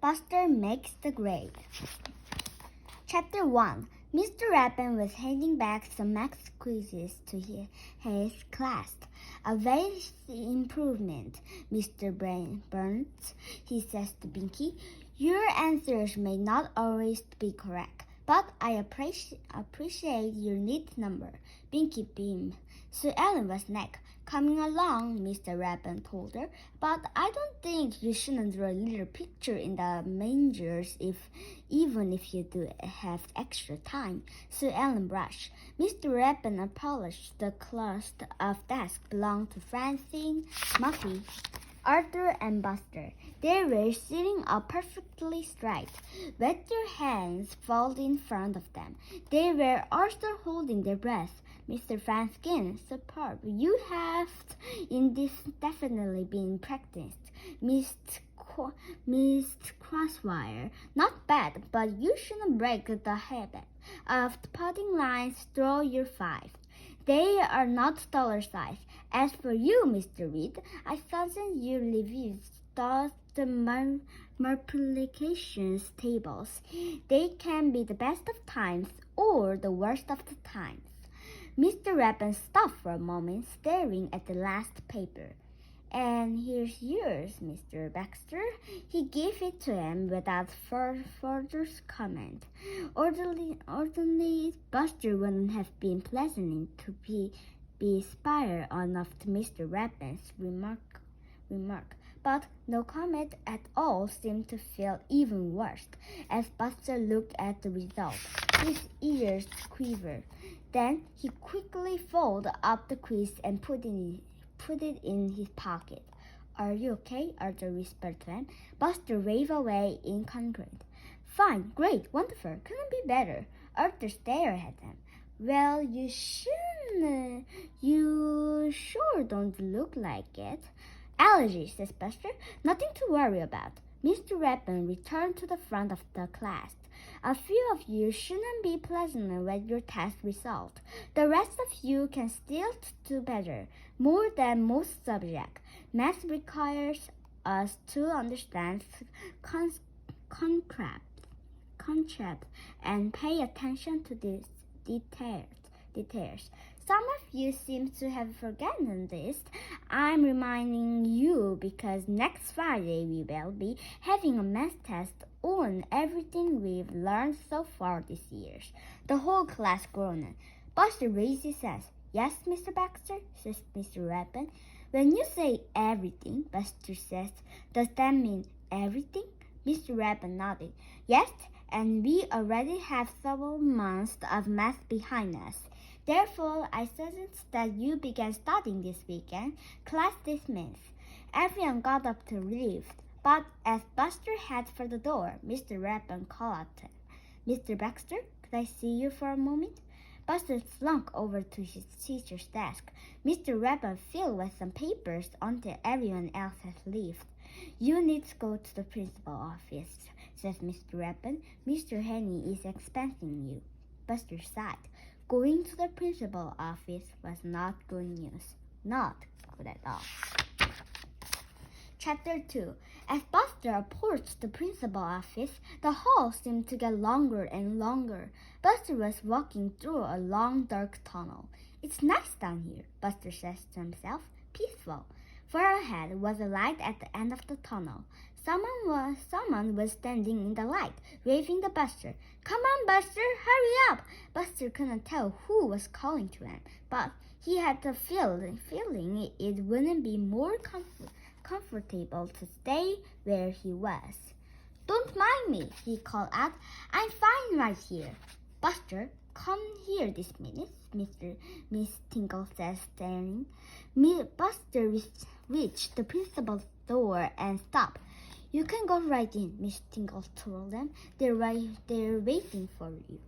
Buster makes the grade. Chapter 1. Mr. Rabbit was handing back some math quizzes to his class. A vast improvement, Mr. Burns, he says to Binky. Your answers may not always be correct, but I appreciate your neat number. Binky beamed. Sue Ellen was next. Coming along, Mr. Rabbit told her, but I don't think you shouldn't draw a little picture in the mangers even if you do have extra time. Sue Ellen brushed. Mr. Rabbit polished the cluster of desks belonged to Francine, Muffy, Arthur, and Buster. They were sitting up perfectly straight, with their hands folded in front of them. They were also holding their breath. Mr. Franskin, superb. You have indefinitely been practiced. Miss Crosswire, not bad, but you shouldn't break the habit of putting lines through your five. They are not dollar size. As for you, Mr. Reed, I thought you reviewed the multiplications tables. They can be the best of times or the worst of the times. Mr. Rabbit stopped for a moment, staring at the last paper. And here's yours, Mr. Baxter. He gave it to him without further comment. Ordinarily, Buster wouldn't have been pleasant to be spire enough to Mr. Rabbit's remark, but no comment at all seemed to feel even worse as Buster looked at the result. His ears quivered. Then he quickly folded up the quiz and put it in his pocket. Are you okay? Arthur whispered to him. Buster waved away incoherent. Fine, great, wonderful, couldn't be better. Arthur stared at him. Well, you shouldn't. You sure don't look like it. Allergies, says Buster. Nothing to worry about. Mr. Rabbit returned to the front of the class. A few of you shouldn't be pleasant with your test result. The rest of you can still do better, more than most subjects. Math requires us to understand concepts and pay attention to these details. Some of you seem to have forgotten this. I'm reminding you because next Friday we will be having a math test on everything we've learned so far this year. The whole class groaned. Buster raised his hands. Yes, Mr. Baxter, says Mr. Rabbit. When you say everything, Buster says, does that mean everything? Mr. Rabbit nodded. Yes, and we already have several months of math behind us. Therefore, I suggest that you begin studying this weekend. Class dismissed. Everyone got up to leave, but as Buster headed for the door, Mr. Rabbit called out to him. Mr. Baxter, could I see you for a moment? Buster slunk over to his teacher's desk. Mr. Rabbit filled with some papers until everyone else had left. You need to go to the principal's office, says Mr. Rabbit. Mr. Henny is expecting you. Buster sighed. Going to the principal's office was not good news. Not good at all. Chapter 2. As Buster approached the principal's office, the hall seemed to get longer and longer. Buster was walking through a long, dark tunnel. It's nice down here, Buster says to himself. Peaceful. Far ahead was a light at the end of the tunnel. Someone was standing in the light, waving to Buster. Come on, Buster, hurry up! Buster couldn't tell who was calling to him, but he had the feeling it wouldn't be more comfortable to stay where he was. Don't mind me, he called out. I'm fine right here. Buster, come here this minute, Miss Tinkle says, staring. Buster reached the principal's door and stopped. You can go right in, Miss Tinkle told them. They're waiting for you.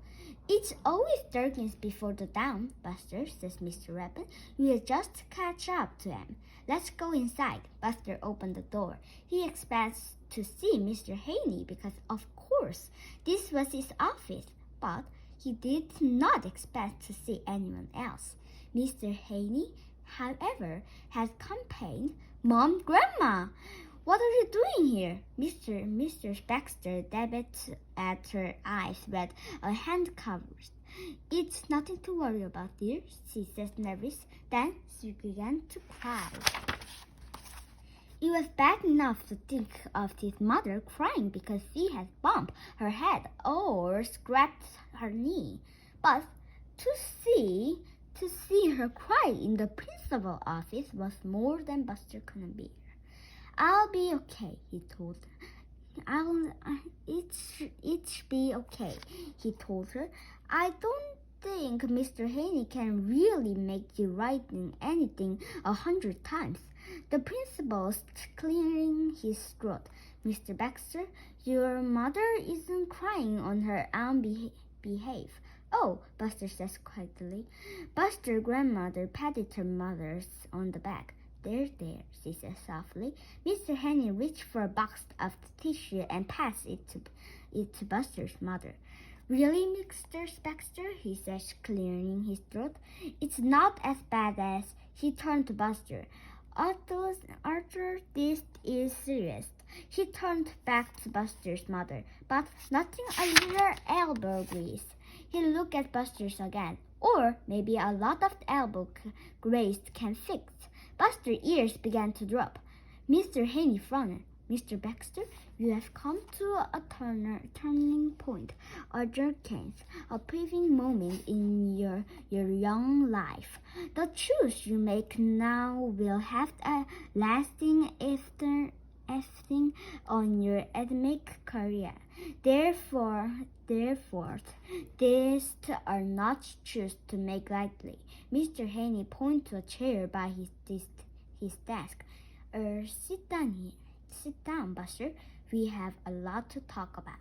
It's always darkness before the dawn, Buster, says Mr. Rabbit. We'll just catch up to him. Let's go inside. Buster opened the door. He expects to see Mr. Haney because, of course, this was his office. But he did not expect to see anyone else. Mr. Haney, however, had campaigned, Mom, Grandma! What are you doing here? Mr. Baxter dabbed at her eyes with a hand cover. It's nothing to worry about, dear, she said nervous. Then she began to cry. It was bad enough to think of his mother crying because she had bumped her head or scraped her knee. But to see her cry in the principal's office was more than Buster could bear. I'll be okay, he told her. It'll be okay, he told her. I don't think Mr. Haney can really make you write anything 100 times. The principal's clearing his throat. Mr. Baxter, your mother isn't crying on her own behalf. Oh, Buster says quietly. Buster's grandmother patted her mother on the back. There, she said softly. Mr. Henry reached for a box of tissue and passed it to Buster's mother. Really, Mr. Baxter, he said, clearing his throat. It's not as bad as... He turned to Buster. Arthur, this is serious. He turned back to Buster's mother, but nothing a little elbow grease. He looked at Buster's again. Or maybe a lot of elbow grease can fix. Buster's ears began to drop. Mr. Haney frowned. Mr. Baxter, you have come to a turning point, a jerkins, a pivot moment in your young life. The choice you make now will have a lasting effect on your academic career. Therefore, these are not choices to make lightly. Mr. Haney pointed to a chair by his desk. Sit down, Buster. We have a lot to talk about.